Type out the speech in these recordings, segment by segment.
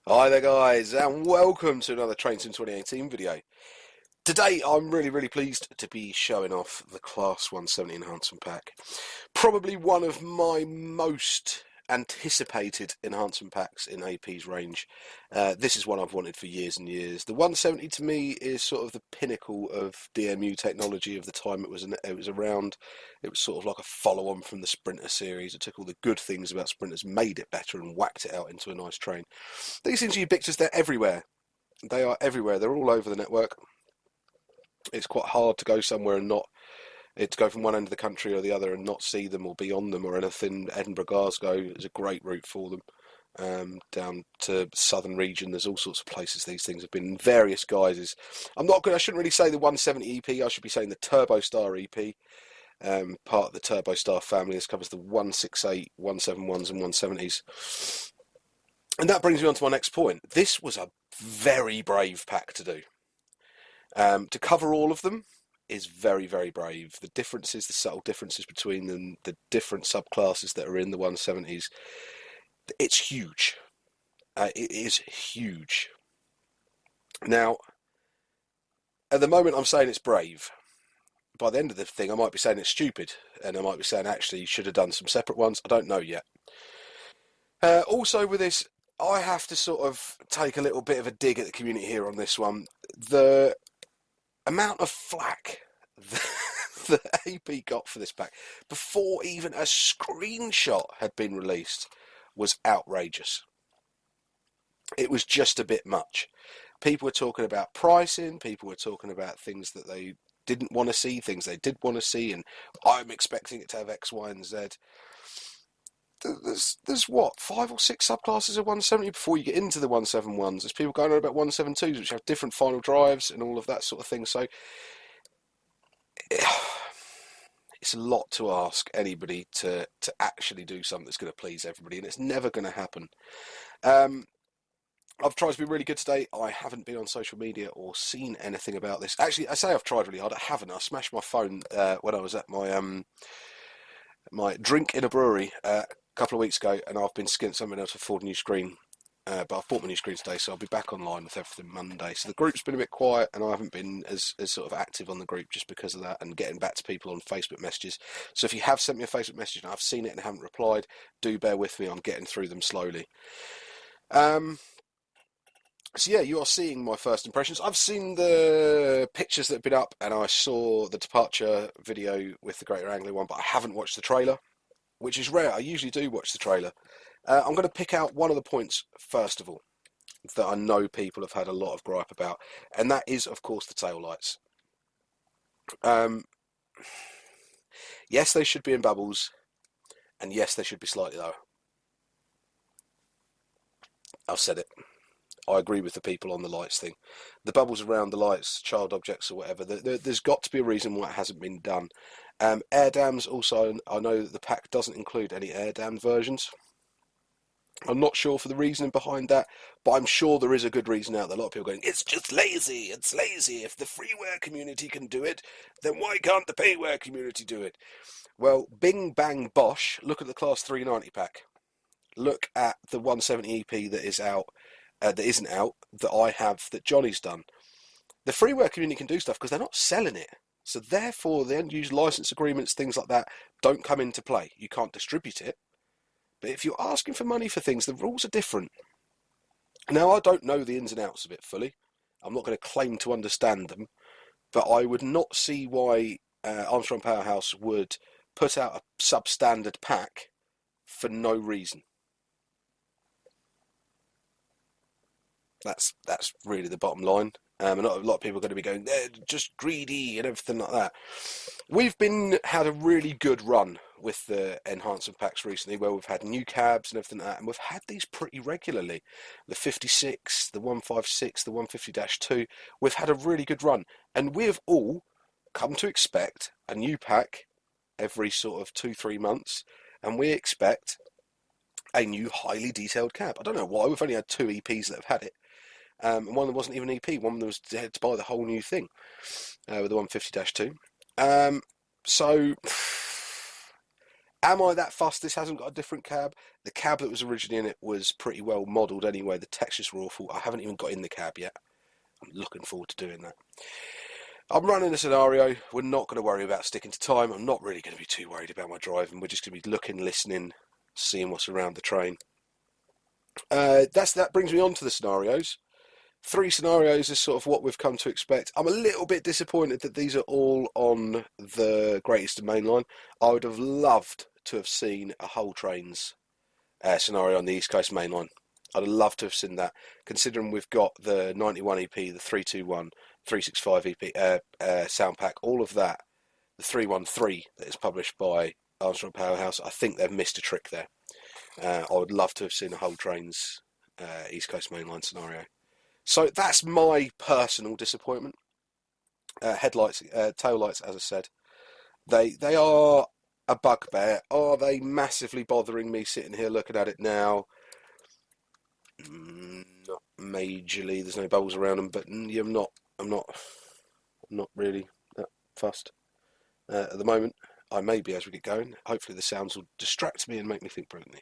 Hi there guys and welcome to another Trains in 2018 video. Today I'm really pleased to be showing off the Class 170 Enhancement Pack. Probably one of my most anticipated enhancement packs in AP's range. This is one I've wanted for years and years. The 170 to me is sort of the pinnacle of DMU technology of the time it was around. It was sort of like a follow-on from the Sprinter series. It took all the good things about Sprinters, made it better and whacked it out into a nice train. These things are ubiquitous, they're everywhere. They are everywhere, they're all over the network. It's quite hard to go somewhere and not to go from one end of the country or the other and not see them or be on them or anything. Edinburgh, Glasgow is a great route for them. Down to southern region, there's all sorts of places these things have been in various guises. I shouldn't really say the 170 EP, I should be saying the Turbo Star EP. Part of the Turbo Star family. This covers the 168, 171s and 170s. And that brings me on to my next point. This was a very brave pack to do. To cover all of them is very brave. The differences, the subtle differences between them, the different subclasses that are in the 170s, it's huge. It is huge. Now, at the moment I'm saying it's brave. By the end of the thing I might be saying it's stupid, and I might be saying actually you should have done some separate ones. I don't know yet. Also with this, I have to sort of take a little bit of a dig at the community here on this one. The amount of flack that AP got for this pack before even a screenshot had been released was outrageous. It was just a bit much. People were talking about pricing, people were talking about things that they didn't want to see, things they did want to see, and I'm expecting it to have X, Y, and Z. There's what, 5 or 6 subclasses of 170 before you get into the 171s. There's people going on about 172s, which have different final drives and all of that sort of thing. So it's a lot to ask anybody to actually do something that's going to please everybody, and it's never going to happen. I've tried to be really good today. I haven't been on social media or seen anything about this. Actually, I say I've tried really hard. I haven't. I smashed my phone when I was at my drink in a brewery a couple of weeks ago, and I've been skint something else to afford a new screen. But I've bought my new screen today, so I'll be back online with everything Monday. So the group's been a bit quiet, and I haven't been as sort of active on the group just because of that, and getting back to people on Facebook messages. So if you have sent me a Facebook message and I've seen it and haven't replied, do bear with me. I'm getting through them slowly. So yeah, you are seeing my first impressions. I've seen the pictures that have been up, and I saw the departure video with the Greater Anglia one, but I haven't watched the trailer, which is rare. I usually do watch the trailer. I'm going to pick out one of the points, first of all, that I know people have had a lot of gripe about, and that is, of course, the tail lights. Yes, they should be in bubbles, and yes, they should be slightly lower. I've said it. I agree with the people on the lights thing. The bubbles around the lights, child objects or whatever, there's got to be a reason why it hasn't been done. Air dams also, I know that the pack doesn't include any air dammed versions. I'm not sure for the reasoning behind that, but I'm sure there is a good reason out there. A lot of people going, it's just lazy, it's lazy. If the freeware community can do it, then why can't the payware community do it? Well, bing bang bosh, look at the Class 390 pack. Look at the 170 EP that is out. That isn't out, that I have, that Johnny's done. The freeware community can do stuff because they're not selling it. So therefore, the end-use license agreements, things like that, don't come into play. You can't distribute it. But if you're asking for money for things, the rules are different. Now, I don't know the ins and outs of it fully. I'm not going to claim to understand them. But I would not see why Armstrong Powerhouse would put out a substandard pack for no reason. That's really the bottom line. And a lot of people are going to be going, they're just greedy and everything like that. We've had a really good run with the enhancement packs recently, where we've had new cabs and everything like that, and we've had these pretty regularly. The 56, the 156, the 150-2, we've had a really good run. And we've all come to expect a new pack every sort of 2-3 months, and we expect a new highly detailed cab. I don't know why, we've only had 2 EPs that have had it. And one that wasn't even EP, one that was had to buy the whole new thing with the 150-2. So Am I that fussed this hasn't got a different cab? The cab that was originally in it was pretty well modelled anyway. The textures were awful. I haven't even got in the cab yet. I'm looking forward to doing that. I'm running a scenario. We're not going to worry about sticking to time. I'm not really going to be too worried about my driving. We're just going to be looking, listening, seeing what's around the train. That brings me on to the scenarios. 3 scenarios is sort of what we've come to expect. I'm a little bit disappointed that these are all on the Great Eastern Main Line. I would have loved to have seen a whole trains scenario on the East Coast Main Line. I'd have loved to have seen that, considering we've got the 91 EP, the 321, 365 EP sound pack, all of that. The 313 that is published by Armstrong Powerhouse. I think they've missed a trick there. I would love to have seen a whole trains East Coast Main Line scenario. So that's my personal disappointment. Headlights, tail lights, as I said, they are a bugbear. Are they massively bothering me sitting here looking at it now? Not majorly. There's no bubbles around them, but yeah, I'm not really that fussed at the moment. I may be as we get going. Hopefully the sounds will distract me and make me think brilliantly.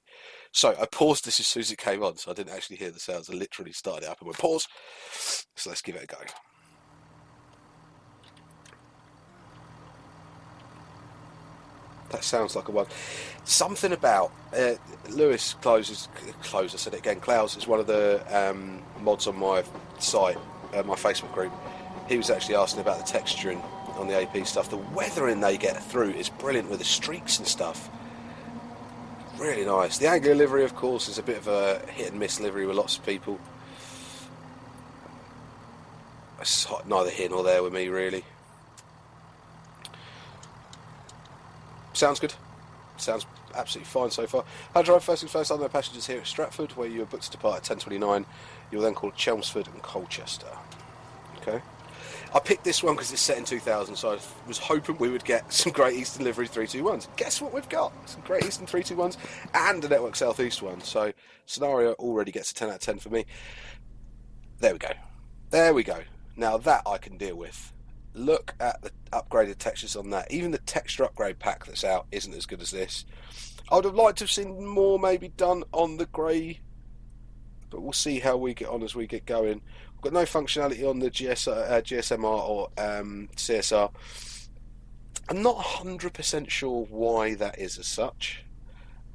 So I paused this as soon as it came on, so I didn't actually hear the sounds. I literally started it up and went pause. So let's give it a go. That sounds like a one. Something about Lewis Clowes, I said it again, Clowes is one of the mods on my site, my Facebook group. He was actually asking about the texturing on the AP stuff. The weathering they get through is brilliant with the streaks and stuff. Really nice. The Anglia livery, of course, is a bit of a hit and miss livery with lots of people. It's neither here nor there with me, really. Sounds good. Sounds absolutely fine so far. I drive first things first. Other passengers here at Stratford, where you are booked to depart at 10:29. You're then called Chelmsford and Colchester. Okay. I picked this one because it's set in 2000, so I was hoping we would get some Great Eastern Livery 321s. Guess what we've got? Some Great Eastern 321s and a Network South East one. So scenario already gets a 10 out of 10 for me. There we go. There we go. Now that I can deal with. Look at the upgraded textures on that. Even the texture upgrade pack that's out isn't as good as this. I would have liked to have seen more maybe done on the grey, but we'll see how we get on as we get going. We've got no functionality on the GSMR or CSR. I'm not 100% sure why that is as such.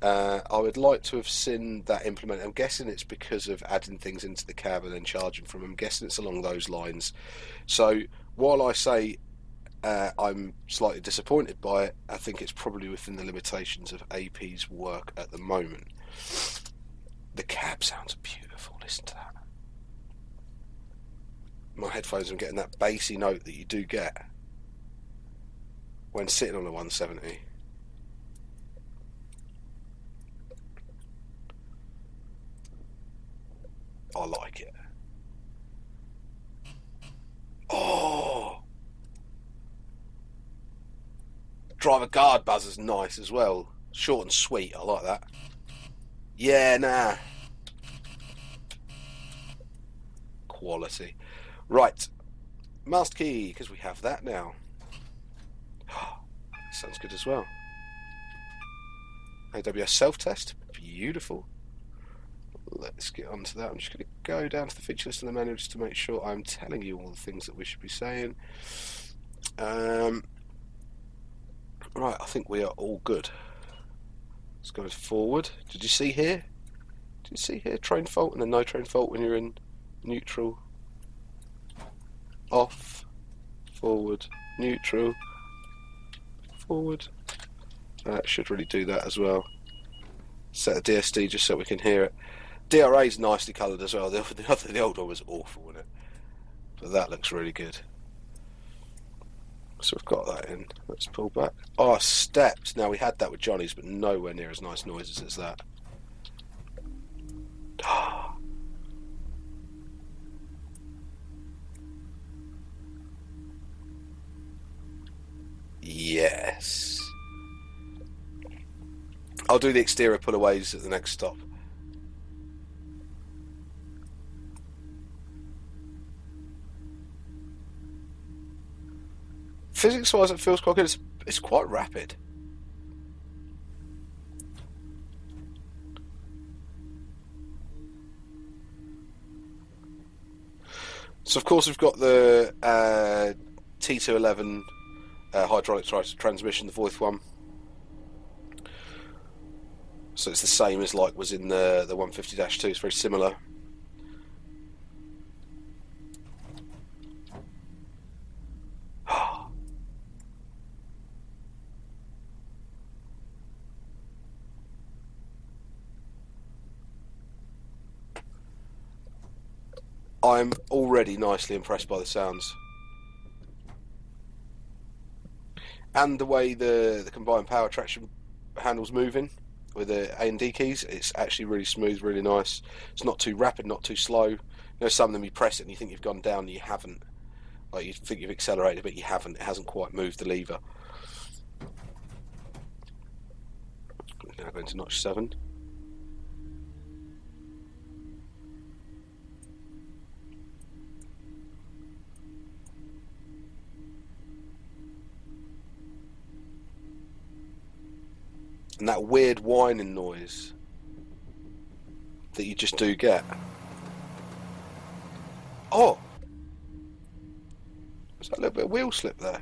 I would like to have seen that implemented. I'm guessing it's because of adding things into the cab and then charging from them. I'm guessing it's along those lines. So while I say I'm slightly disappointed by it, I think it's probably within the limitations of AP's work at the moment. The cab sounds beautiful. Listen to that. My headphones are getting that bassy note that you do get when sitting on a 170. I like it. Oh! Driver guard buzz is nice as well. Short and sweet, I like that. Yeah, nah. Quality. Right. Master key, because we have that now. Sounds good as well. AWS self-test. Beautiful. Let's get on to that. I'm just going to go down to the feature list in the menu just to make sure I'm telling you all the things that we should be saying. Right, I think we are all good. Let's go forward. Did you see here? Did you see here train fault and then no train fault when you're in neutral? Off, forward, neutral, forward. That should really do that as well. Set a DSD just so we can hear it. DRA is nicely coloured as well. The old one was awful, wasn't it? But that looks really good. So we've got that in. Let's pull back. Oh, stepped. Now we had that with Johnny's, but nowhere near as nice noises as that. Yes. I'll do the exterior pullaways at the next stop. Physics-wise, it feels quite good. It's quite rapid. So of course we've got the T211 hydraulic transmission, the Voith one. So it's the same as like was in the 150-2. It's very similar. I'm already nicely impressed by the sounds. And the way the combined power traction handle's moving with the A and D keys, it's actually really smooth, really nice. It's not too rapid, not too slow. You know, some of them you press it and you think you've gone down and you haven't. Like you think you've accelerated but you haven't. It hasn't quite moved the lever. Now going to notch 7. And that weird whining noise that you just do get. Oh! There's that little bit of wheel slip there.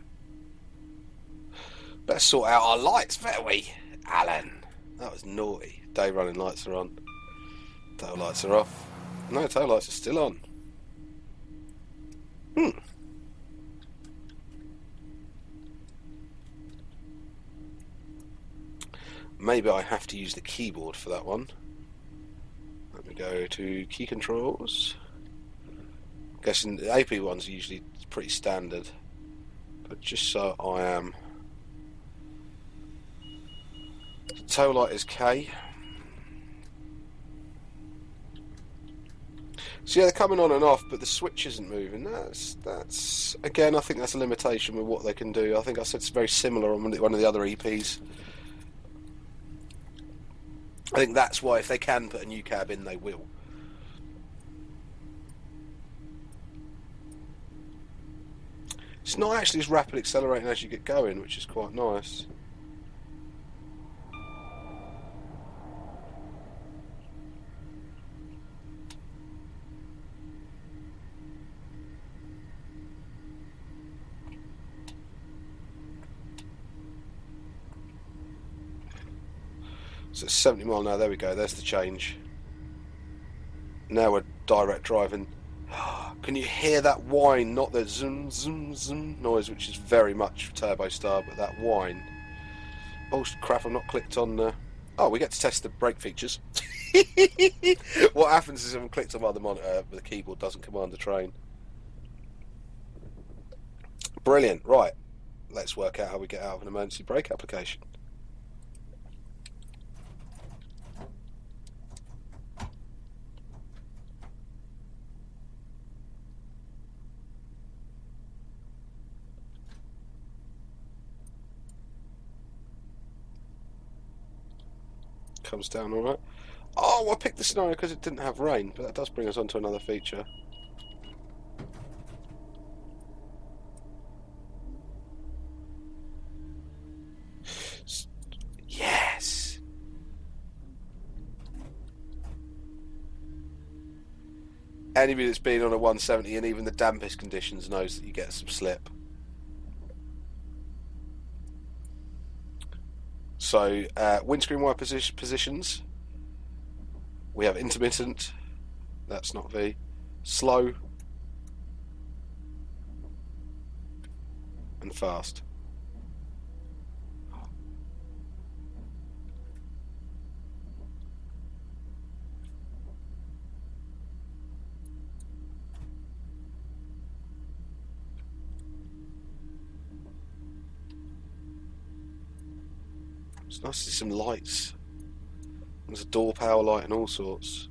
Better sort out our lights, better we, Alan? That was naughty. Day running lights are on. Tail lights are off. No, tail lights are still on. Maybe I have to use the keyboard for that one. Let me go to key controls. I'm guessing the AP ones are usually pretty standard, but just so I am. Tail light is K. So yeah, they're coming on and off, but the switch isn't moving. That's again, I think that's a limitation with what they can do. I think I said it's very similar on one of the other EPs. I think that's why if they can put a new cab in, they will. It's not actually as rapid accelerating as you get going, which is quite nice. So it's 70 mile now, there we go, there's the change. Now we're direct driving. Can you hear that whine? Not the zoom, zoom, zoom noise, which is very much Turbo Star, but that whine. Oh crap, I've not clicked on... Oh, we get to test the brake features. What happens is if I'm clicked on the monitor, the keyboard doesn't command the train. Brilliant, right. Let's work out how we get out of an emergency brake application. Comes down alright. Oh, I picked the scenario because it didn't have rain, but that does bring us on to another feature. Yes! Anybody that's been on a 170 in even the dampest conditions knows that you get some slip. So, windscreen wiper positions. We have intermittent. That's not V. Slow. And fast. It's nice to see some lights. There's a door power light and all sorts.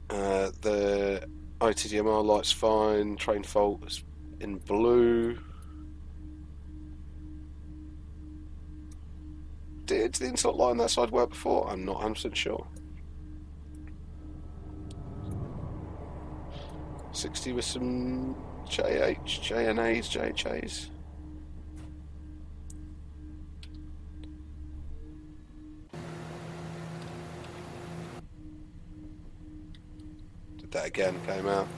The ITDMR light's fine. Train fault is in blue. Did the insult light on that side work before? I'm not 100% sure. 60 with some JNAs, JHAs. Did that again, came out.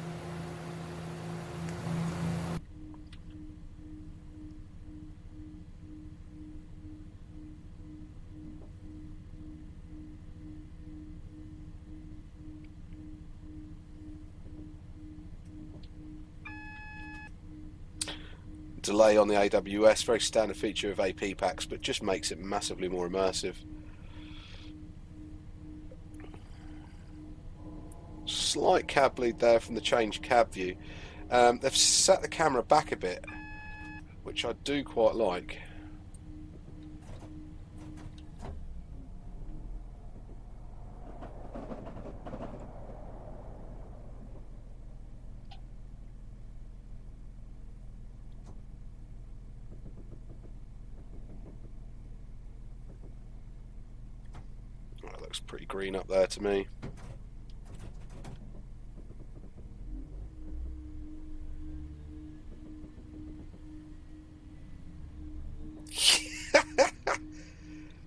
delay on the AWS, very standard feature of AP packs, but just makes it massively more immersive. Slight cab bleed there from the changed cab view. They've set the camera back a bit, which I do quite like. That looks pretty green up there to me.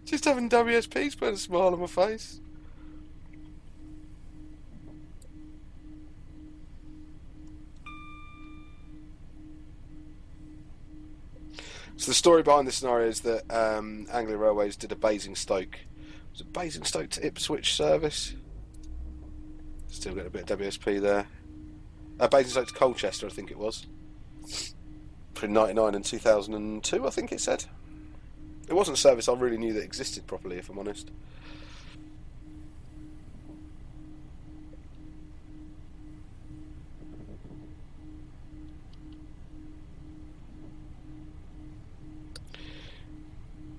Just having WSP's put a smile on my face. So the story behind this scenario is that Anglia Railways did a Basingstoke. Was it Basingstoke to Ipswich service? Still got a bit of WSP there. Basingstoke to Colchester, I think it was. Between 1999 and 2002, I think it said. It wasn't a service I really knew that existed properly, if I'm honest.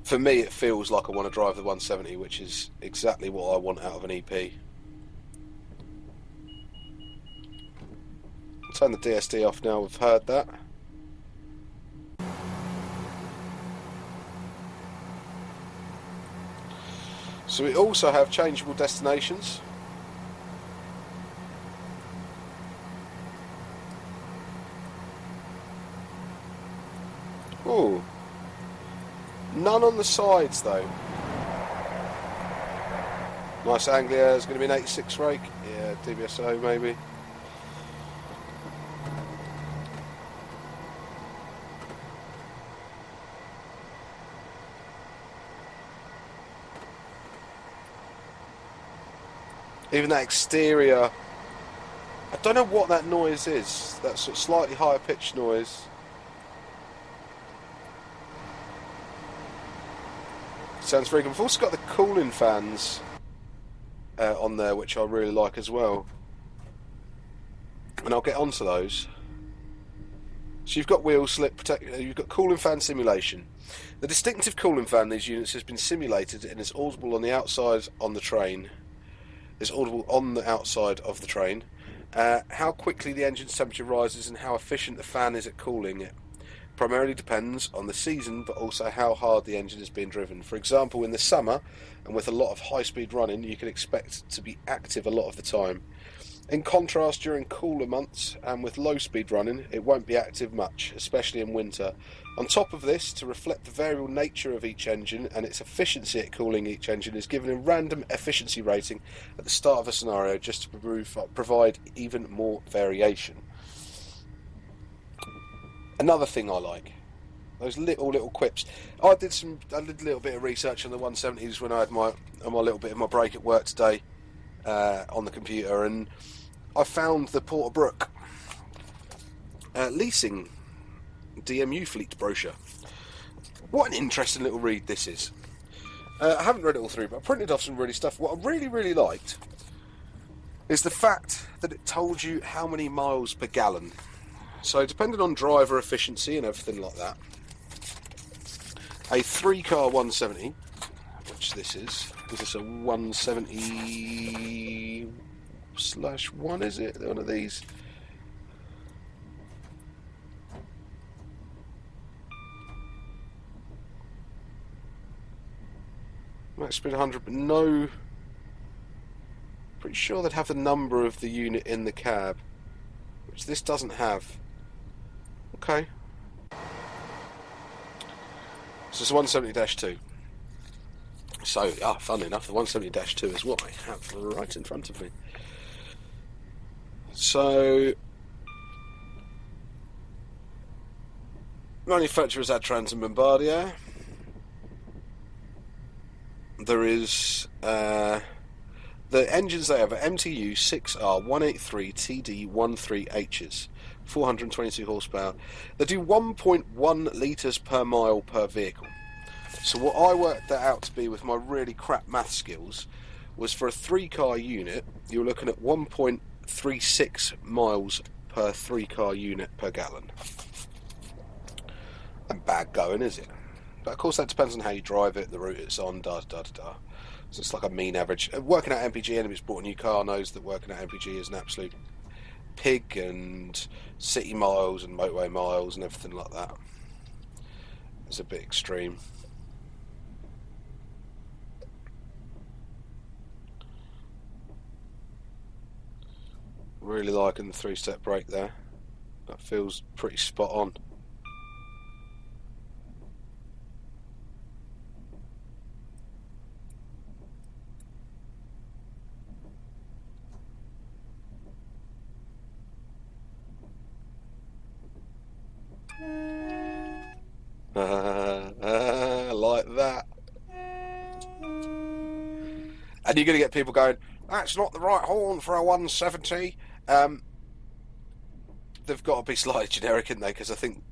For me, it feels like I want to drive the 170, which is exactly what I want out of an EP. I'll turn the DSD off now, we've heard that. So we also have changeable destinations. Ooh. None on the sides though. Nice Anglia, is going to be an 86 rake. Yeah, DBSO maybe. Even that exterior, I don't know what that noise is, that sort of slightly higher pitched noise. Sounds very good. We've also got the cooling fans on there, which I really like as well. And I'll get onto those. So you've got wheel slip protect, you've got cooling fan simulation. The distinctive cooling fan in these units has been simulated and is audible on the outside on the train. Is audible on the outside of the train. How quickly the engine's temperature rises and how efficient the fan is at cooling it primarily depends on the season, but also how hard the engine is being driven. For example, in the summer and with a lot of high-speed running, you can expect to be active a lot of the time. In contrast, during cooler months and with low-speed running, it won't be active much, especially in winter. On top of this, to reflect the variable nature of each engine and its efficiency at cooling each engine is given a random efficiency rating at the start of a scenario just to provide even more variation. Another thing I like, those little quips. I did a little bit of research on the 170s when I had my little bit of my break at work today on the computer, and I found the Porterbrook leasing DMU fleet brochure. What an interesting little read this is. I haven't read it all through, but I printed off some really stuff. What I really liked is the fact that it told you how many miles per gallon. So depending on driver efficiency and everything like that, a 3-car 170, which this is this a 170/1, is it? One of these. Max speed 100, but no. Pretty sure they'd have the number of the unit in the cab, which this doesn't have. Okay. So it's a 170-2. So, funnily enough, the 170-2 is what I have right in front of me. So, manufacturers Adtranz and Bombardier. There is the engines they have are MTU 6R183 TD13Hs. 422 horsepower. They do 1.1 litres per mile per vehicle. So what I worked that out to be with my really crap math skills was for a 3-car unit, you're looking at 1.36 miles per 3-car unit per gallon. Not bad going, is it? But of course that depends on how you drive it, the route it's on, So it's like a mean average. Working out MPG, anybody who's bought a new car knows that working out MPG is an absolute pig, and city miles and motorway miles and everything like that. It's a bit extreme. Really liking the 3-step brake there. That feels pretty spot on. Like that. And you're going to get people going, that's not the right horn for a 170. They've got to be slightly generic, haven't they? Because I think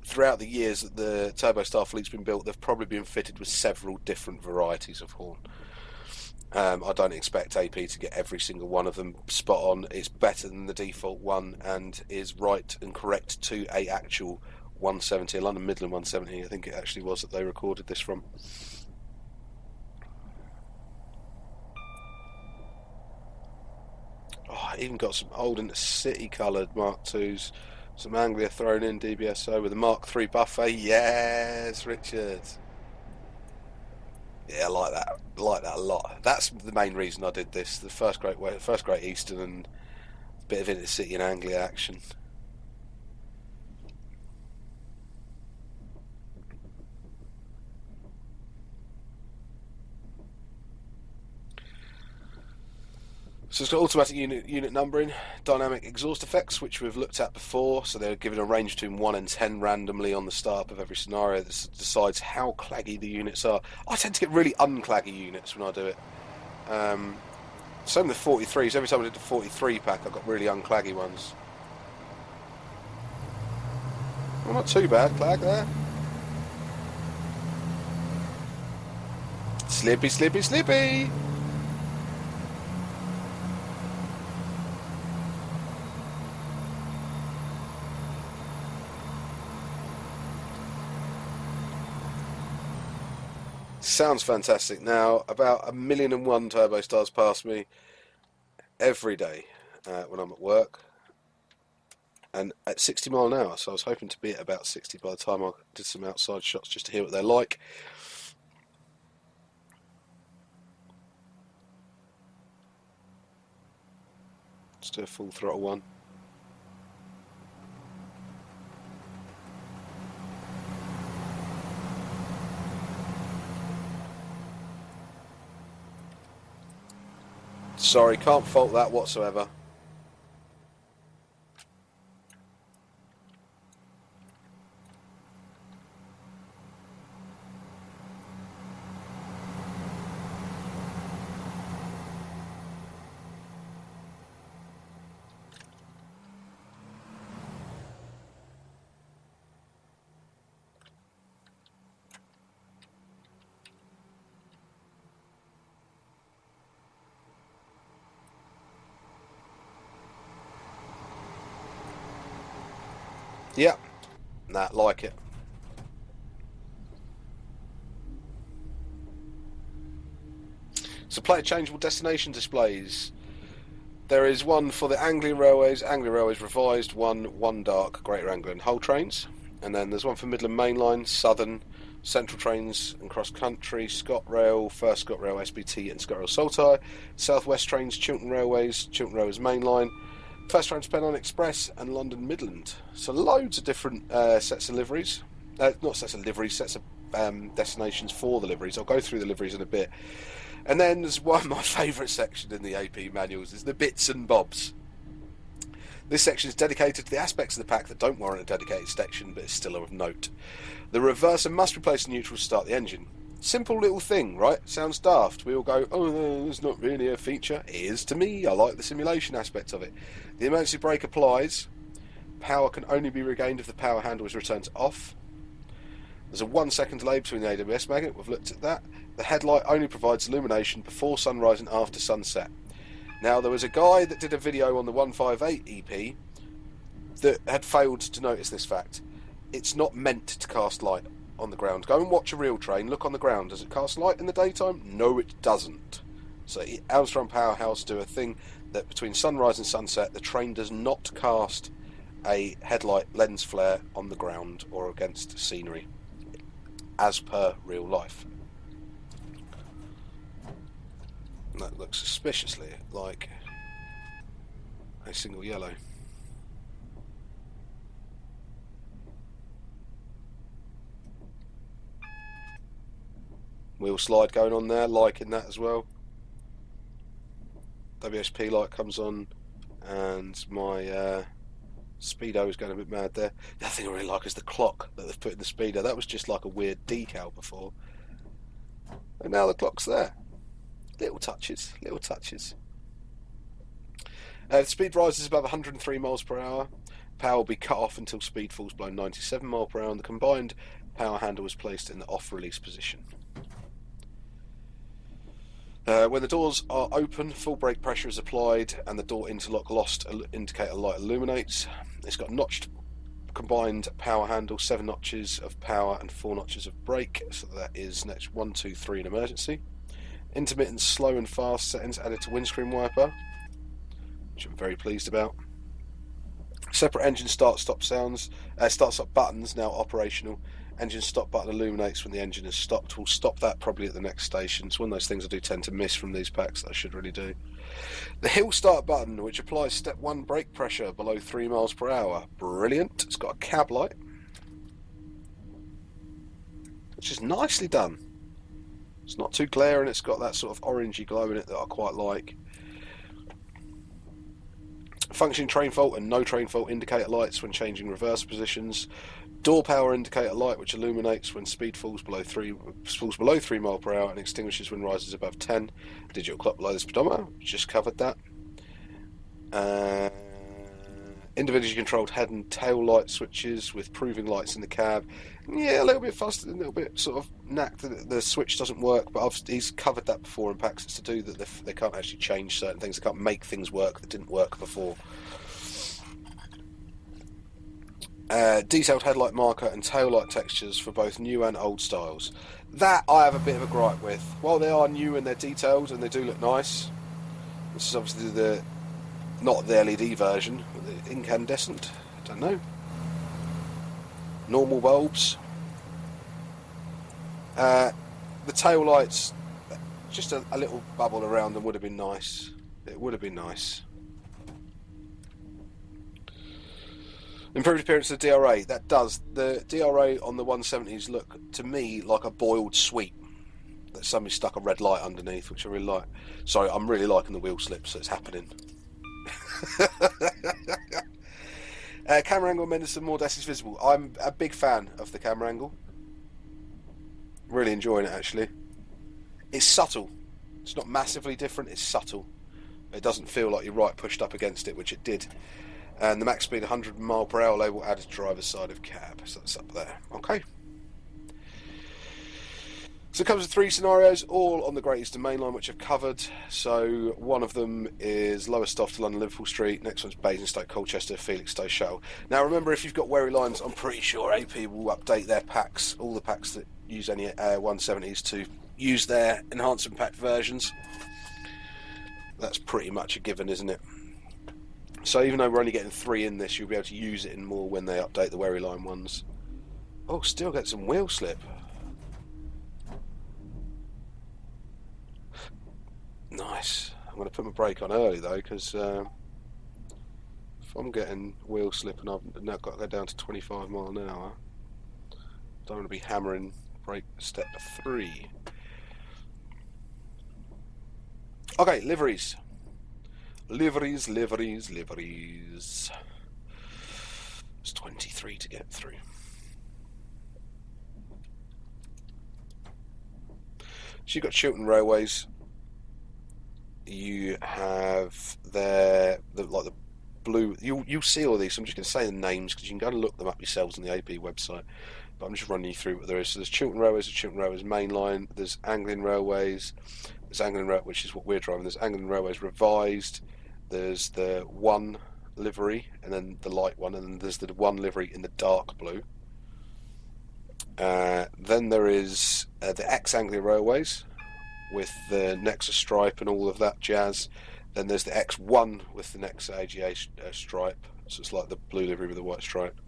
throughout the years that the Turbo Star fleet's been built, they've probably been fitted with several different varieties of horn. I don't expect AP to get every single one of them spot on. It's better than the default one and is right and correct to a actual 170, a London Midland 170, I think it actually was that they recorded this from. Oh, I even got some old Intercity coloured Mark IIs, some Anglia thrown in, DBSO with a Mark III buffer. Yes, Richard. Yeah, I like that. I like that a lot. That's the main reason I did this. The first Great Eastern and a bit of Intercity and Anglia action. So it's got automatic unit numbering, dynamic exhaust effects, which we've looked at before. So they're given a range between 1 and 10 randomly on the start of every scenario. This decides how claggy the units are. I tend to get really unclaggy units when I do it. Same with 43s. Every time I did the 43 pack, I got really unclaggy ones. Well, not too bad, clag there. Slippy, slippy, slippy! Sounds fantastic. Now, about 1,000,001 Turbo Stars pass me every day when I'm at work, and at 60 mile an hour, so I was hoping to be at about 60 by the time I did some outside shots just to hear what they're like. Let's do a full throttle one. Sorry, can't fault that whatsoever. Yep, nah, like it. So play changeable destination displays. There is one for the Anglia Railways revised, one dark Greater Anglia and Hull trains, and then there's one for Midland Mainline, Southern, Central trains and cross country, ScotRail, First ScotRail SBT and ScotRail Saltire, South West trains, Chiltern Railways Mainline, First Trains Pennine Express and London Midland. So loads of different sets of liveries. Not sets of liveries, sets of destinations for the liveries. I'll go through the liveries in a bit. And then there's one of my favourite sections in the AP manuals, is the bits and bobs. This section is dedicated to the aspects of the pack that don't warrant a dedicated section, but is still of note. The reverser must be placed in neutral to start the engine. Simple little thing, right? Sounds daft. We all go, oh, it's not really a feature. It is to me. I like the simulation aspect of it. The emergency brake applies Power can only be regained if the power handle is returned to off. There's a 1 second delay between the AWS magnet. We've looked at that. The headlight only provides illumination before sunrise and after sunset. Now, there was a guy that did a video on the 158 EP that had failed to notice this fact. It's not meant to cast light on the ground. Go and watch a real train. Look on the ground. Does it cast light in the daytime? No, it doesn't. So Armstrong Powerhouse do a thing that between sunrise and sunset, the train does not cast a headlight lens flare on the ground or against scenery, as per real life. And that looks suspiciously like a single yellow. Wheel slide going on there, liking that as well. WSP light comes on, and my speedo is going a bit mad there. The other thing I really like is the clock that they've put in the speedo. That was just like a weird decal before, and now the clock's there. Little touches, little touches. The speed rises above 103 miles per hour. Power will be cut off until speed falls below 97 miles per hour, and the combined power handle is placed in the off-release position. When the doors are open, full brake pressure is applied and the door interlock lost indicator light illuminates. It's got notched combined power handle, 7 notches of power and 4 notches of brake, so that is next 1, 2, 3 in emergency. Intermittent slow and fast settings added to windscreen wiper, which I'm very pleased about. Separate engine start-stop sounds, start-stop buttons now operational. Engine stop button illuminates when the engine is stopped. We'll stop that probably at the next station. It's one of those things I do tend to miss from these packs that I should really do. The hill start button, which applies step 1 brake pressure below 3 miles per hour. Brilliant. It's got a cab light, which is nicely done. It's not too glare and it's got that sort of orangey glow in it that I quite like. Functioning train fault and no train fault indicator lights when changing reverse positions. Door power indicator light, which illuminates when speed falls below 3 miles per hour and extinguishes when rises above 10. Digital clock below the speedometer, just covered that. Individually controlled head and tail light switches with proving lights in the cab. Yeah, a little bit fussed, a little bit sort of knacked that the switch doesn't work, but he's covered that before in packs. It's to do that they can't actually change certain things. They can't make things work that didn't work before. Detailed headlight marker and tail light textures for both new and old styles. That I have a bit of a gripe with. While they are new and they're detailed and they do look nice, this is obviously not the LED version, the incandescent, I don't know. Normal bulbs. The tail lights, just a little bubble around them would have been nice. It would have been nice. Improved appearance of the DRA. That does. The DRA on the 170s look to me like a boiled sweet that somebody stuck a red light underneath, which I really like. Sorry, I'm really liking the wheel slip, so it's happening. Camera angle Mendelssohn Mordes is visible. I'm a big fan of the camera angle. Really enjoying it, actually. It's subtle. It's not massively different, it's subtle. It doesn't feel like you're right pushed up against it, which it did. And the max speed 100 mile per hour label added to driver's side of cab. So that's up there. Okay. So it comes with 3 scenarios, all on the greatest and main line, which I've covered. So one of them is Lowestoft to London Liverpool Street. Next one's Basingstoke, Colchester, Felixstowe Shuttle. Now remember, if you've got Wherry lines, I'm pretty sure AP will update their packs, all the packs that use any 170s, to use their enhancement pack versions. That's pretty much a given, isn't it? So even though we're only getting 3 in this, you'll be able to use it in more when they update the Wherry line ones. Oh, still get some wheel slip. Nice. I'm going to put my brake on early though, because if I'm getting wheel slip and I've now got to go down to 25 mile an hour, I don't want to be hammering brake step 3. Okay, liveries. Liveries. It's 23 to get through. So you've got Chiltern Railways. You have the blue. You'll see all these. So I'm just going to say the names because you can go and look them up yourselves on the AP website. But I'm just running you through what there is. So there's Chiltern Railways, Chiltern Railways Mainline. There's Anglian Railways. There's Anglian Railways, which is what we're driving. There's Anglian Railways Revised. There's the one livery, and then the light one, and then there's the one livery in the dark blue. Then there is the ex-Anglia Railways with the Nexa stripe and all of that jazz. Then there's the X1 with the Nexa AGA stripe, so it's like the blue livery with the white stripe.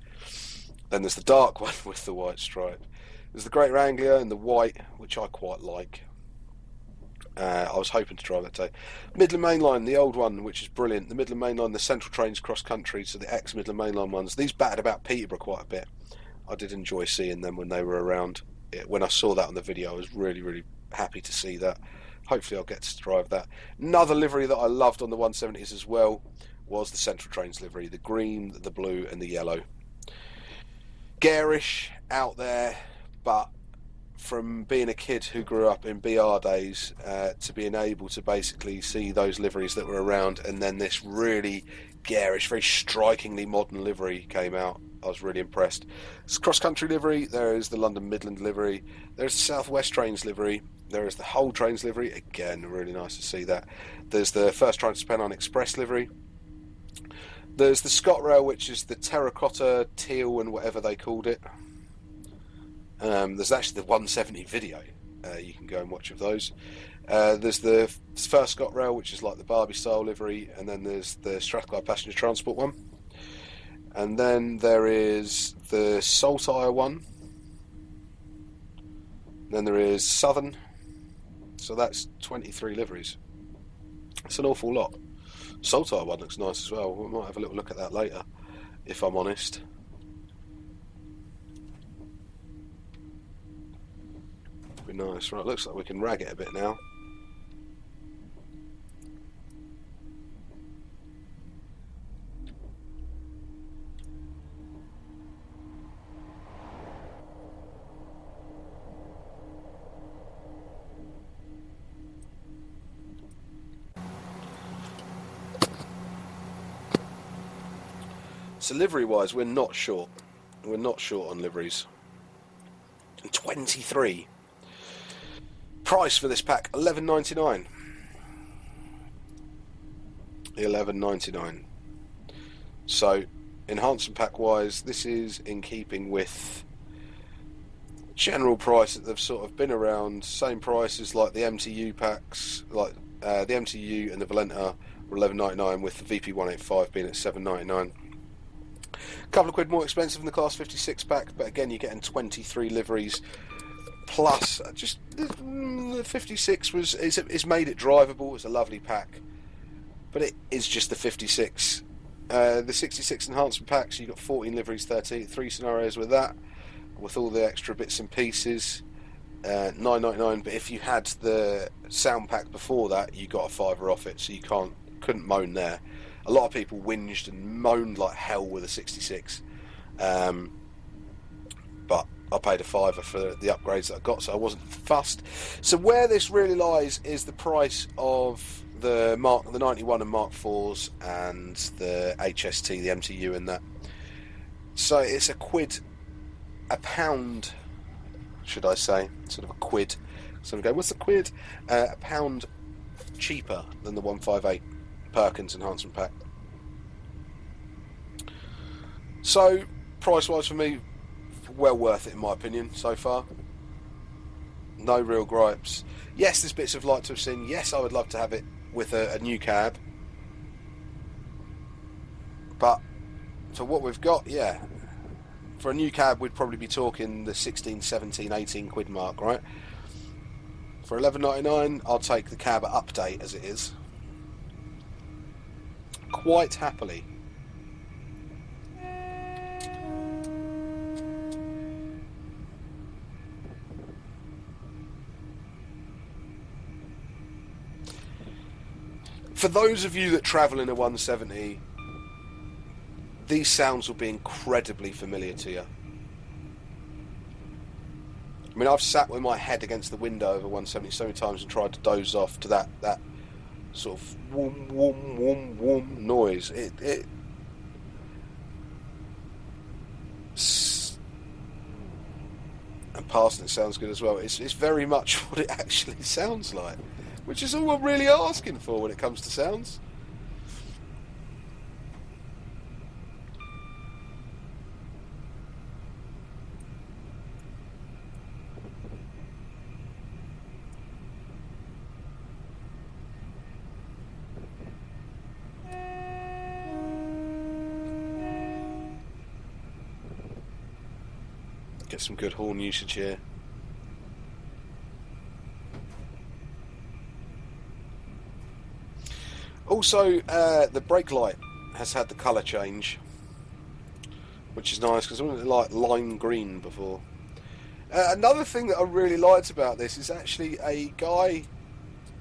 Then there's the dark one with the white stripe. There's the Greater Anglia in the white, which I quite like. I was hoping to drive that day. Midland Main Line, the old one, which is brilliant. The Midland Main Line, the Central trains cross country, so the ex-Midland Main Line ones. These battered about Peterborough quite a bit. I did enjoy seeing them when they were around. When I saw that on the video, I was really, really happy to see that. Hopefully I'll get to drive that. Another livery that I loved on the 170s as well was the Central Trains livery. The green, the blue and the yellow. Garish, out there, but from being a kid who grew up in BR days to being able to basically see those liveries that were around, and then this really garish, very strikingly modern livery came out. I was really impressed. It's cross-country livery. There is the London Midland livery. There's the South West Trains livery. There is the Hull Trains livery. Again, really nice to see that. There's the First Trans-Pennine Express livery. There's the ScotRail, which is the terracotta, teal, and whatever they called it. There's actually the 170 video. You can go and watch of those. There's the first ScotRail, which is like the Barbie style livery, and then there's the Strathclyde Passenger Transport one. And then there is the Saltire one. Then there is Southern. So that's 23 liveries. It's an awful lot. Saltire one looks nice as well. We might have a little look at that later, if I'm honest. Be nice. Right, looks like we can rag it a bit now. So livery-wise, we're not short. We're not short on liveries. 23. Price for this pack, $11.99. $11.99. So, enhancement pack-wise, this is in keeping with general price that they've sort of been around. Same prices like the MTU packs, like the MTU and the Valenta were $11.99, with the VP185 being at $7.99. A couple of quid more expensive than the Class 56 pack, but again, you're getting 23 liveries. Plus, just the 56 it's made it drivable. It's a lovely pack, but it is just the 56. The 66 enhancement packs, you've got 14 liveries, 3 scenarios with that, with all the extra bits and pieces. $9.99. But if you had the sound pack before that, you got a £5 off it, so you couldn't moan there. A lot of people whinged and moaned like hell with a 66, but I paid a £5 for the upgrades that I got, so I wasn't fussed. So where this really lies is the price of the 91 and Mark IVs and the HST, the MTU and that. So it's a pound, should I say, sort of a quid. So I'm going, what's the quid? A pound cheaper than the 158 Perkins enhancement pack. So price wise for me, well worth it in my opinion so far. No real gripes. Yes, there's bits I'd like to have seen. Yes, I would love to have it with a new cab, but for what we've got, yeah, for a new cab we'd probably be talking the 16, 17, 18 quid mark, right? For $11.99 I'll take the cab update as it is, quite happily. For those of you that travel in a 170, these sounds will be incredibly familiar to you. I mean, I've sat with my head against the window of a 170 so many times and tried to doze off to that sort of whoom, whoom, whoom, whoom noise. past and it sounds good as well. It's very much what it actually sounds like, which is all I'm really asking for when it comes to sounds. Get some good horn usage here. Also, the brake light has had the colour change, which is nice because I wasn't like lime green before. Another thing that I really liked about this is actually a guy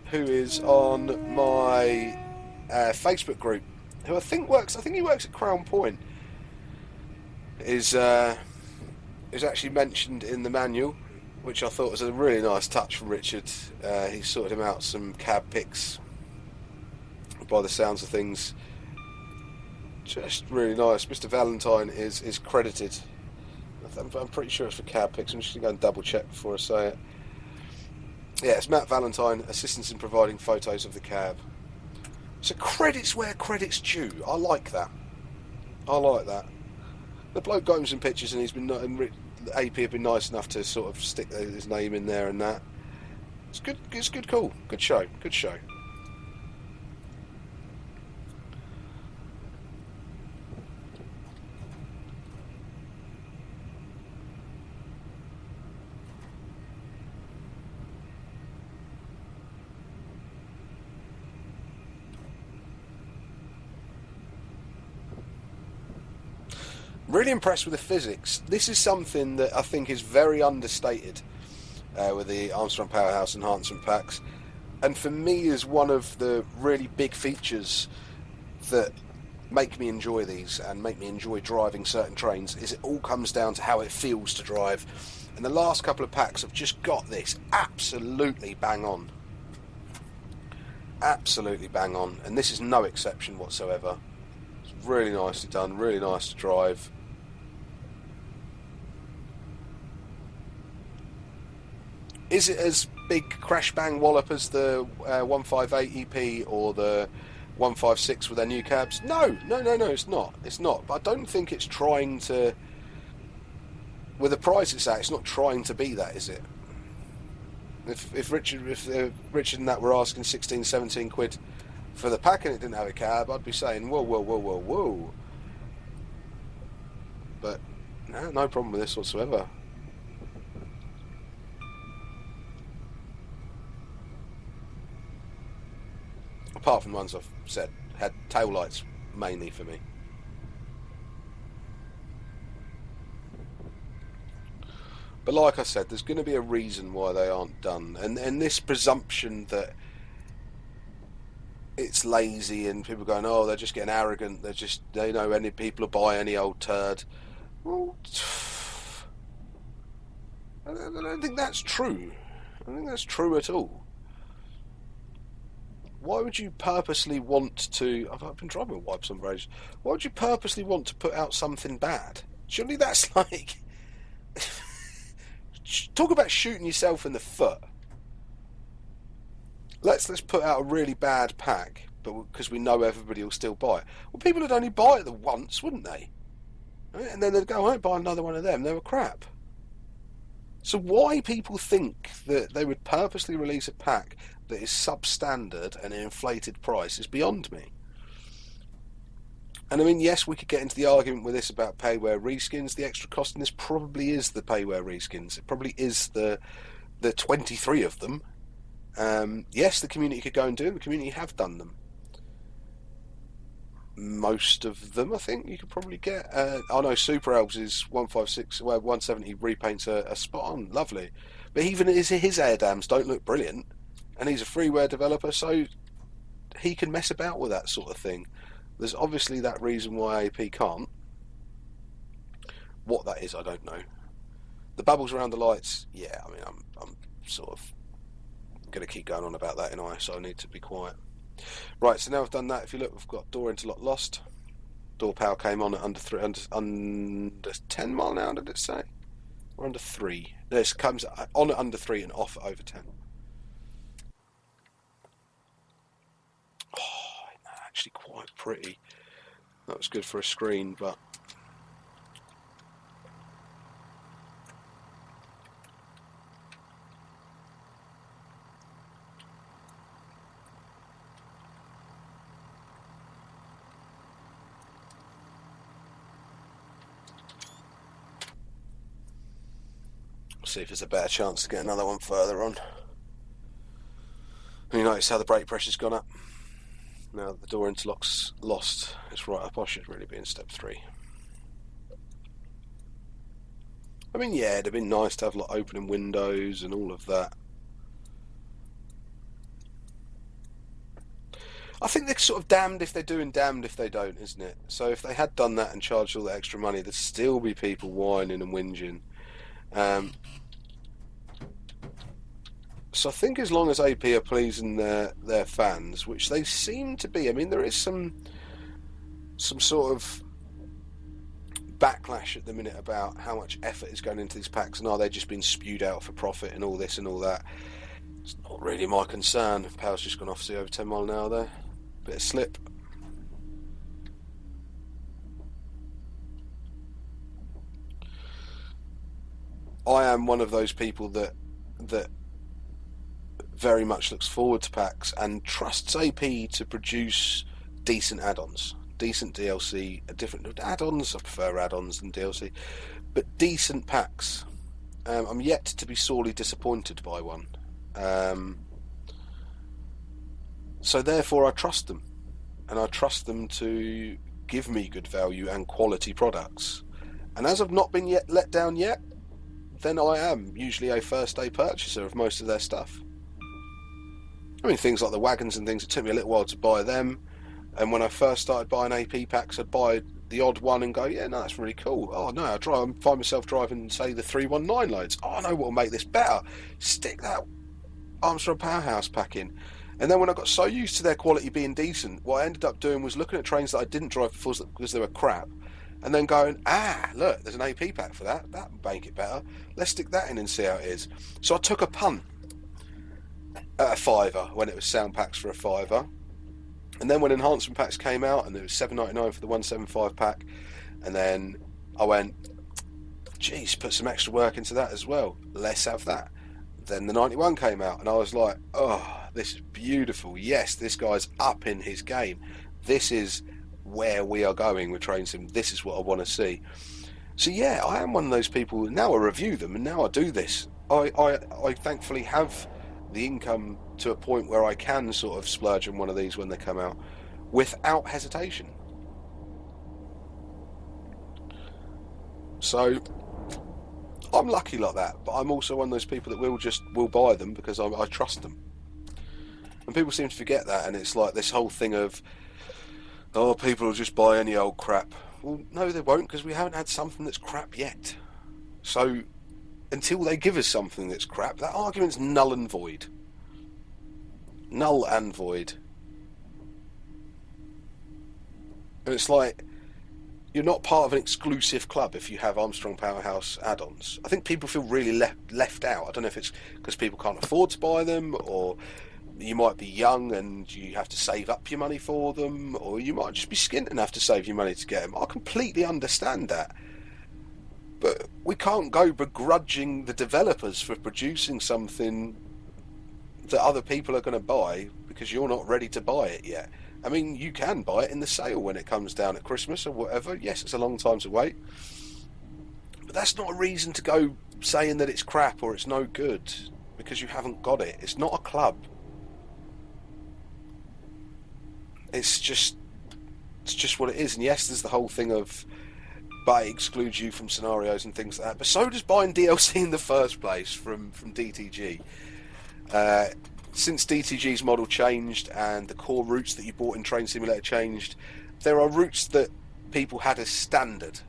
who is on my Facebook group, who I think he works at Crown Point, is actually mentioned in the manual, which I thought was a really nice touch from Richard. He sorted him out some cab picks by the sounds of things. Just really nice. Mr. Valentine is credited. I'm pretty sure it's for cab picks. I'm just going to go and double check before I say it. Yeah, it's Matt Valentine, assistance in providing photos of the cab. So credits where credit's due. I like that. The bloke got him some pictures, and AP have been nice enough to sort of stick his name in there and that. It's good. It's good. Cool. Good show. Really impressed with the physics. This is something that I think is very understated with the Armstrong Powerhouse Enhancement packs, and for me is one of the really big features that make me enjoy these and make me enjoy driving certain trains, is it all comes down to how it feels to drive. And the last couple of packs have just got this absolutely bang on. Absolutely bang on, and this is no exception whatsoever. It's really nicely done, really nice to drive. Is it as big crash bang wallop as the 158 EP or the 156 with their new cabs? No, it's not. It's not. But I don't think it's trying to. With the price it's at, it's not trying to be that, is it? If Richard and that were asking 16, 17 quid for the pack and it didn't have a cab, I'd be saying whoa. But no problem with this whatsoever. Apart from the ones I've said had tail lights mainly for me. But like I said, there's going to be a reason why they aren't done, and this presumption that it's lazy and people going, oh, they're just getting arrogant, they know any people will buy any old turd. Well, I don't think that's true. I don't think that's true at all. Why would you purposely want to... I've been driving with wipes on for ages. Why would you purposely want to put out something bad? Surely that's like... Talk about shooting yourself in the foot. Let's put out a really bad pack, but because we know everybody will still buy it. Well, people would only buy it the once, wouldn't they? And then they'd go, I won't buy another one of them. They were crap. So why people think that they would purposely release a pack that is substandard and an inflated price is beyond me. And I mean, yes, we could get into the argument with this about payware reskins. The extra cost in this probably is the payware reskins. It probably is the 23 of them. Yes, the community could go and do them. The community have done them. Most of them, I think, you could probably get. I know Super Elves' 156, 170 repaints are spot on, lovely. But even his air dams don't look brilliant. And he's a freeware developer, so he can mess about with that sort of thing. There's obviously that reason why AP can't. What that is, I don't know. The bubbles around the lights, yeah, I mean, I'm sort of going to keep going on about that in so I need to be quiet. Right, so now I've done that. If you look, we've got door interlock lost. Door power came on at under 10 mile an hour, did it say? We're under 3. This comes on at under 3 and off at over 10. Oh, actually quite pretty. That was good for a screen, but see if there's a better chance to get another one further on. And you notice how the brake pressure's gone up. Now the door interlock's lost, it's right up. I should really be in step 3. I mean, yeah, it'd have been nice to have like opening windows and all of that. I think they're sort of damned if they do and damned if they don't, isn't it? So if they had done that and charged all the extra money, there'd still be people whining and whinging. So I think as long as AP are pleasing their fans, which they seem to be, I mean, there is some sort of backlash at the minute about how much effort is going into these packs and are they just being spewed out for profit and all this and all that. It's not really my concern. Power's just gone off to over 10 mile an hour there. Bit of slip. I am one of those people that very much looks forward to packs and trusts AP to produce decent add-ons, decent DLC, different add-ons. I prefer add-ons than DLC, but decent packs. I'm yet to be sorely disappointed by one. So therefore I trust them, and I trust them to give me good value and quality products. And as I've not been yet let down yet, then I am usually a first day purchaser of most of their stuff. I mean, things like the wagons and things, it took me a little while to buy them, and when I first started buying AP packs, I'd buy the odd one and go, yeah, no, that's really cool. Oh no, I find myself driving, say, the 319 loads. Oh, I know what will make this better. Stick that Armstrong Powerhouse pack in. And then when I got so used to their quality being decent, what I ended up doing was looking at trains that I didn't drive before because they were crap, and then going, look, there's an AP pack for that. That would make it better. Let's stick that in and see how it is. So I took a punt at a £5 when it was sound packs for a £5. And then when enhancement packs came out and it was $7.99 for the 175 pack, and then I went, geez, put some extra work into that as well. Let's have that. Then the 91 came out and I was like, oh, this is beautiful. Yes, this guy's up in his game. This is where we are going with Train Sim. This is what I want to see. So yeah, I am one of those people. Now I review them and now I do this. I thankfully have the income to a point where I can sort of splurge on one of these when they come out without hesitation. So I'm lucky like that, but I'm also one of those people that will buy them because I trust them. And people seem to forget that, and it's like this whole thing of, oh, people will just buy any old crap. Well, no, they won't, because we haven't had something that's crap yet. So until they give us something that's crap, that argument's null and void. Null and void. And it's like, you're not part of an exclusive club if you have Armstrong Powerhouse add-ons. I think people feel really left out. I don't know if it's because people can't afford to buy them, or you might be young and you have to save up your money for them, or you might just be skint and have to save your money to get them. I completely understand that. But we can't go begrudging the developers for producing something that other people are going to buy because you're not ready to buy it yet. I mean, you can buy it in the sale when it comes down at Christmas or whatever. Yes, it's a long time to wait. But that's not a reason to go saying that it's crap or it's no good because you haven't got it. It's not a club. It's just what it is. And yes, there's the whole thing of, but it excludes you from scenarios and things like that. But so does buying DLC in the first place from DTG. Since DTG's model changed and the core routes that you bought in Train Simulator changed, there are routes that people had as standard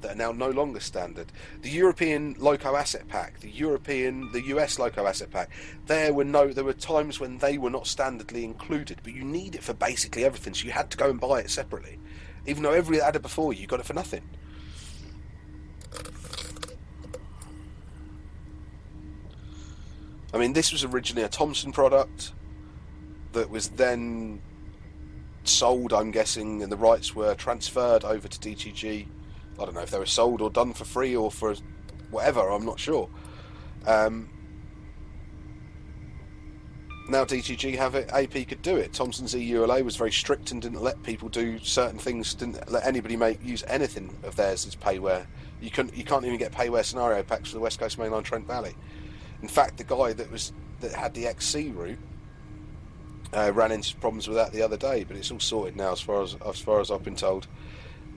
that are now no longer standard. The European Loco Asset Pack, the US Loco Asset Pack, there were times when they were not standardly included, but you need it for basically everything, so you had to go and buy it separately. Even though every adder before you got it for nothing. I mean, this was originally a Thomson product that was then sold, I'm guessing, and the rights were transferred over to DTG. I don't know if they were sold or done for free or for whatever, I'm not sure. Now DTG have it, AP could do it. Thomson's EULA was very strict and didn't let people do certain things, didn't let anybody use anything of theirs as payware. You can't even get payware scenario packs for the West Coast Mainline Trent Valley. In fact, the guy that had the XC route ran into problems with that the other day, but it's all sorted now as far as I've been told.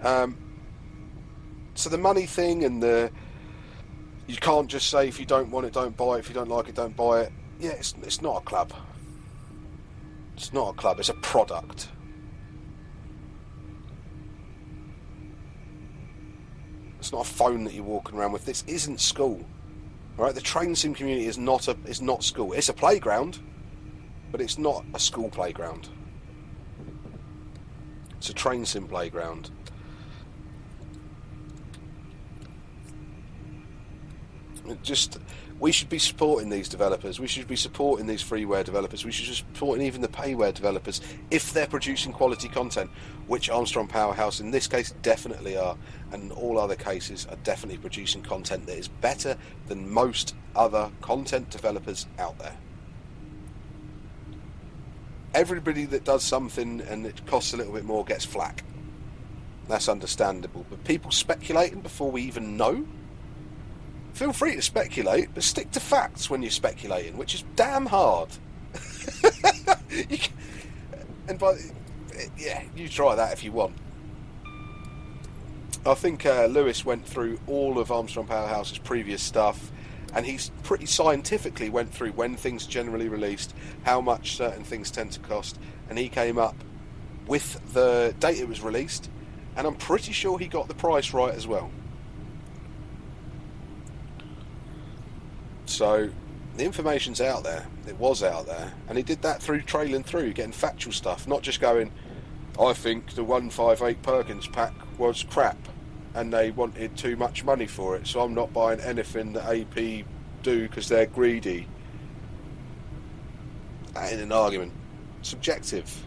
So the money thing and you can't just say if you don't want it, don't buy it. If you don't like it, don't buy it. Yeah, it's not a club. It's not a club. It's a product. It's not a phone that you're walking around with. This isn't school. All right, the train sim community is not school. It's a playground, but it's not a school playground. It's a train sim playground. We should be supporting these developers. We should be supporting these freeware developers. We should be supporting even the payware developers if they're producing quality content, which Armstrong Powerhouse in this case definitely are, and in all other cases are definitely producing content that is better than most other content developers out there. Everybody that does something and it costs a little bit more gets flack. That's understandable. But people speculating before we even know, feel free to speculate, but stick to facts when you're speculating, which is damn hard. You try that if you want. I think Lewis went through all of Armstrong Powerhouse's previous stuff, and he's pretty scientifically went through when things generally released, how much certain things tend to cost, and he came up with the date it was released, and I'm pretty sure he got the price right as well. So the information's out there. It was out there, and he did that through trailing through, getting factual stuff, not just going, I think the 158 Perkins pack was crap and they wanted too much money for it, so I'm not buying anything that AP do because they're greedy. That ain't an argument. Subjective.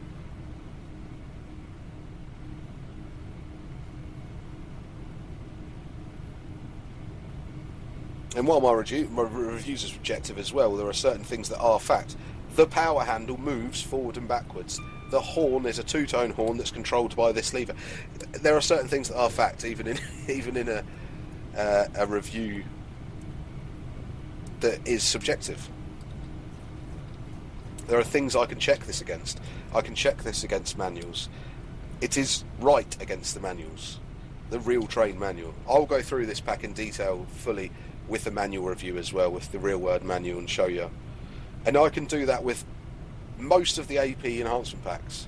And while my reviews are subjective as well, there are certain things that are fact. The power handle moves forward and backwards. The horn is a two-tone horn that's controlled by this lever. There are certain things that are fact, even in a review that is subjective. There are things I can check this against. I can check this against manuals. It is right against the manuals, the real train manual. I'll go through this pack in detail fully with the manual review as well, with the real word manual, and show you. And I can do that with most of the AP enhancement packs.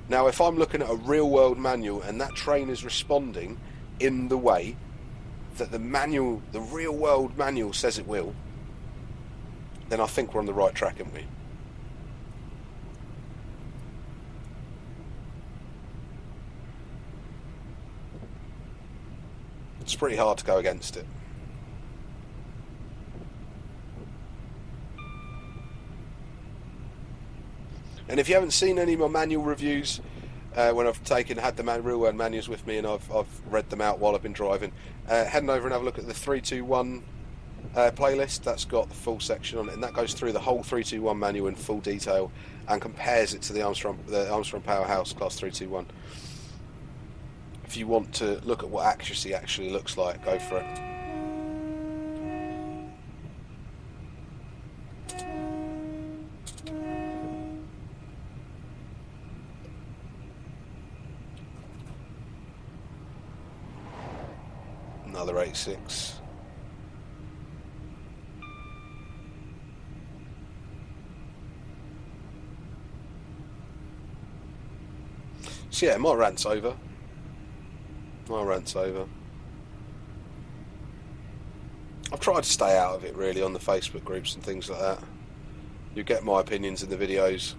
Now, if I'm looking at a real world manual and that train is responding in the way that the real world manual says it will, then I think we're on the right track, aren't we? It's pretty hard to go against it. And if you haven't seen any of my manual reviews, when I've had the real world manuals with me and I've read them out while I've been driving, heading over and have a look at the 321 playlist. That's got the full section on it, and that goes through the whole 321 manual in full detail and compares it to the Armstrong Powerhouse Class 321. If you want to look at what accuracy actually looks like, go for it. Another 8.6. So yeah, my rant's over. I've tried to stay out of it really on the Facebook groups and things like that. You get my opinions in the videos.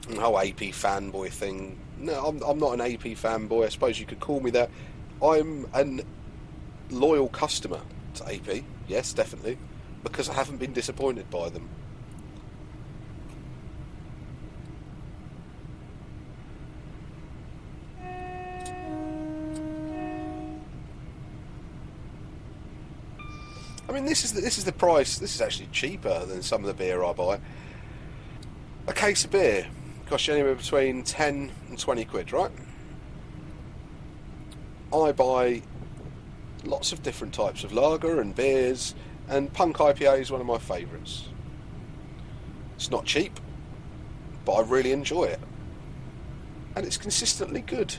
The whole AP fanboy thing. No, I'm not an AP fanboy. I suppose you could call me that. I'm an loyal customer to AP. Yes, definitely, because I haven't been disappointed by them. I mean, this is the price. This is actually cheaper than some of the beer I buy. A case of beer costs you anywhere between 10 and 20 quid, right? I buy lots of different types of lager and beers, and Punk IPA is one of my favourites. It's not cheap, but I really enjoy it, and it's consistently good.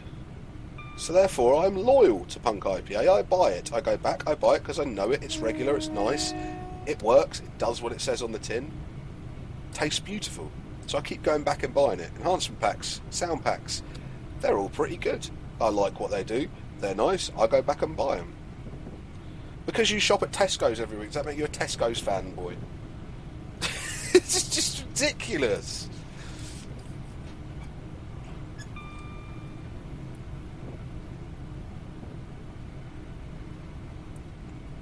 So therefore I'm loyal to Punk IPA. I buy it, I go back, I buy it because I know it, it's regular, it's nice, it works, it does what it says on the tin, tastes beautiful. So I keep going back and buying it. Enhancement packs, sound packs, they're all pretty good. I like what they do, they're nice, I go back and buy them. Because you shop at Tesco's every week, does that make you a Tesco's fanboy? It's just ridiculous.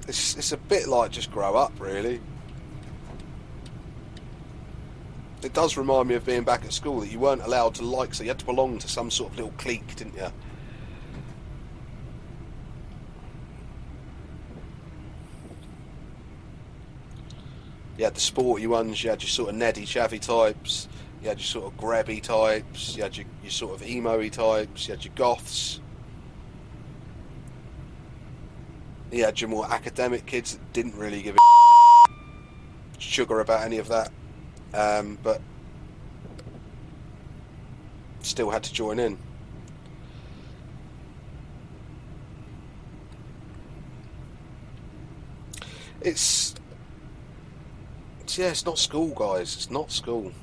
It's a bit like just grow up, really. It does remind me of being back at school, that you weren't allowed to like, so you had to belong to some sort of little clique, didn't you? You had the sporty ones, you had your sort of Neddy Chavy types, you had your sort of grabby types, you had your sort of emo-y types, you had your goths. You had your more academic kids that didn't really give a sugar about any of that, but still had to join in. It's not school, guys. It's not school.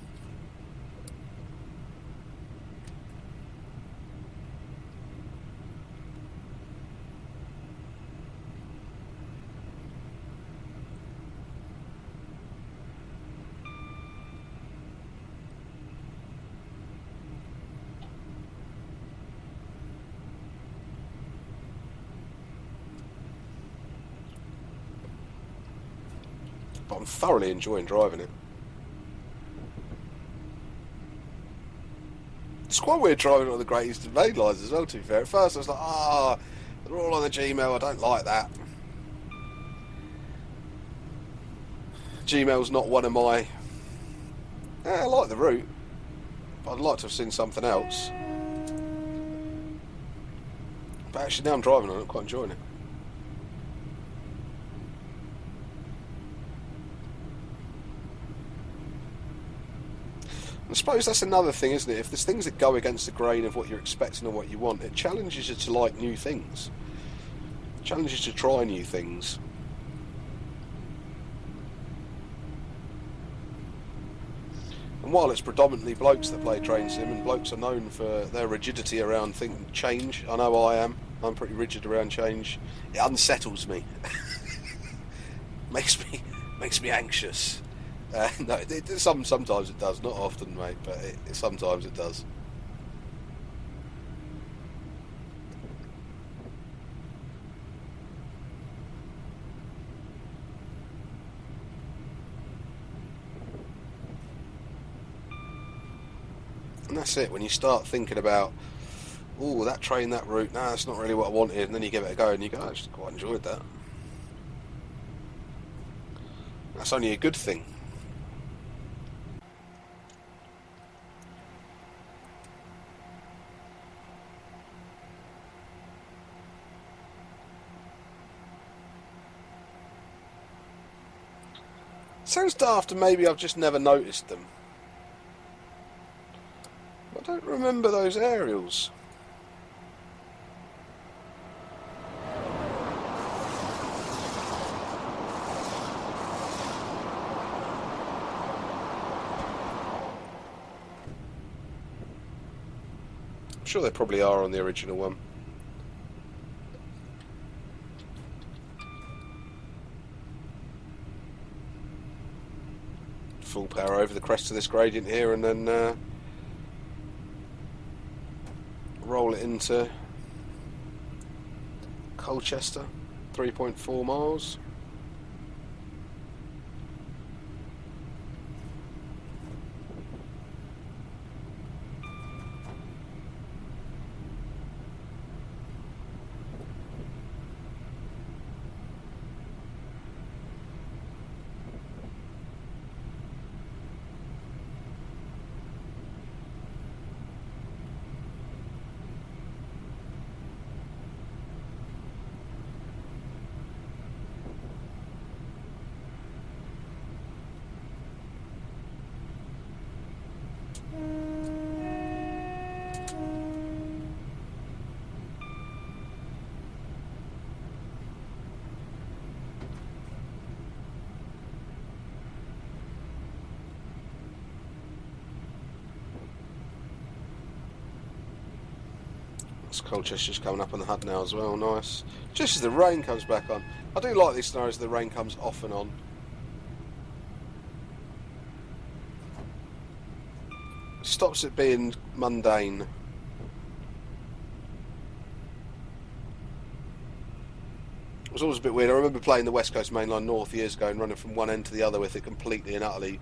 But I'm thoroughly enjoying driving it. It's quite weird driving on the Great Eastern Main lines as well, to be fair. At first I was like, they're all on the Gmail, I don't like that. Gmail's not one of my... I like the route, but I'd like to have seen something else. But actually now I'm driving on it, I'm quite enjoying it. I suppose that's another thing, isn't it? If there's things that go against the grain of what you're expecting and what you want, it challenges you to like new things. It challenges you to try new things. And while it's predominantly blokes that play train sim, and blokes are known for their rigidity around change, I know I am. I'm pretty rigid around change. It unsettles me. makes me anxious. No, sometimes it does, not often, mate, but sometimes it does. And that's it, when you start thinking about, oh, that train, that route, nah, that's not really what I wanted, and then you give it a go and you go, I actually quite enjoyed that. That's only a good thing. Sounds daft, and maybe I've just never noticed them. I don't remember those aerials. I'm sure they probably are on the original one. Full power over the crest of this gradient here, and then roll it into Colchester, 3.4 miles. Colchester's coming up on the HUD now as well, nice. Just as the rain comes back on. I do like these scenarios, the rain comes off and on. Stops it being mundane. It was always a bit weird. I remember playing the West Coast Main Line North years ago and running from one end to the other with it completely and utterly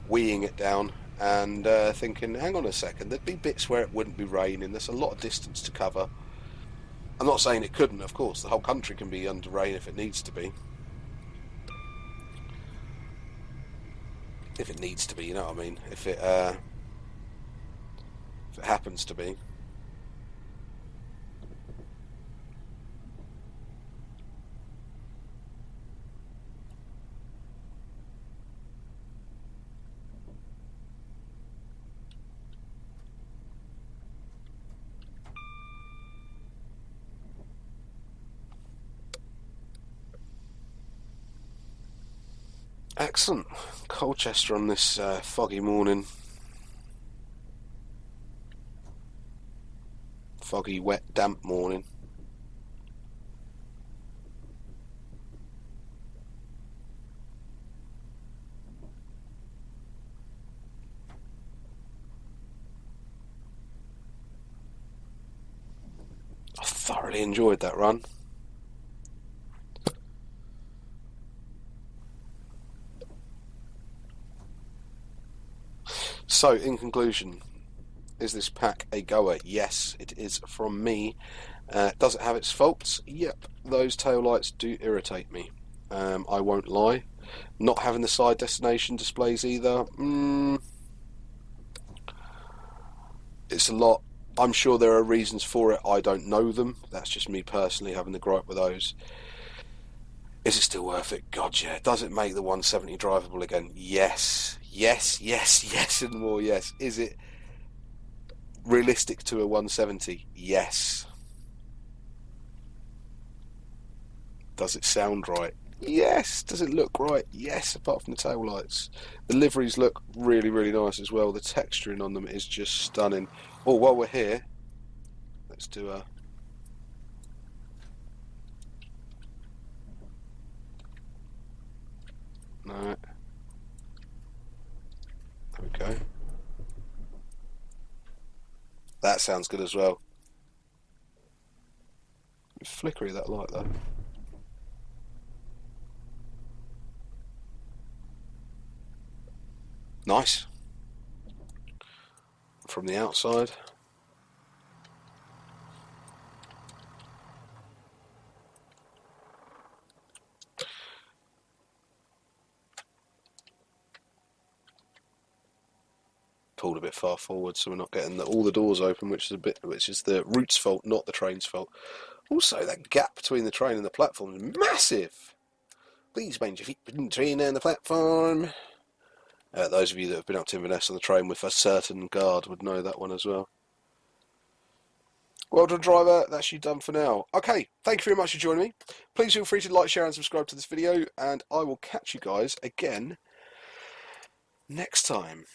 weeing it down, and thinking, hang on a second, there'd be bits where it wouldn't be raining. There's a lot of distance to cover. I'm not saying it couldn't, of course. The whole country can be under rain if it needs to be. If it needs to be, you know what I mean? If it happens to be. Excellent. Colchester on this foggy morning. Foggy, wet, damp morning. I thoroughly enjoyed that run. So, in conclusion, is this pack a goer? Yes, it is from me. Does it have its faults? Yep, those taillights do irritate me. I won't lie. Not having the side destination displays either. It's a lot. I'm sure there are reasons for it. I don't know them. That's just me personally having the gripe with those. Is it still worth it? God, yeah. Does it make the 170 drivable again? Yes. Yes, yes, yes, and more yes. Is it realistic to a 170? Yes. Does it sound right? Yes. Does it look right? Yes, apart from the tail lights. The liveries look really, really nice as well. The texturing on them is just stunning. Oh, while we're here, let's do a... No. Okay. That sounds good as well. It's flickery, that light though. Nice. From the outside. Pulled a bit far forward, so we're not getting all the doors open, which is the route's fault, not the train's fault. Also, that gap between the train and the platform is massive. Please mind your feet between the train and the platform. Those of you that have been up to Inverness on the train with a certain guard would know that one as well. Well done, driver. That's you done for now. Okay, thank you very much for joining me. Please feel free to like, share and subscribe to this video, and I will catch you guys again next time.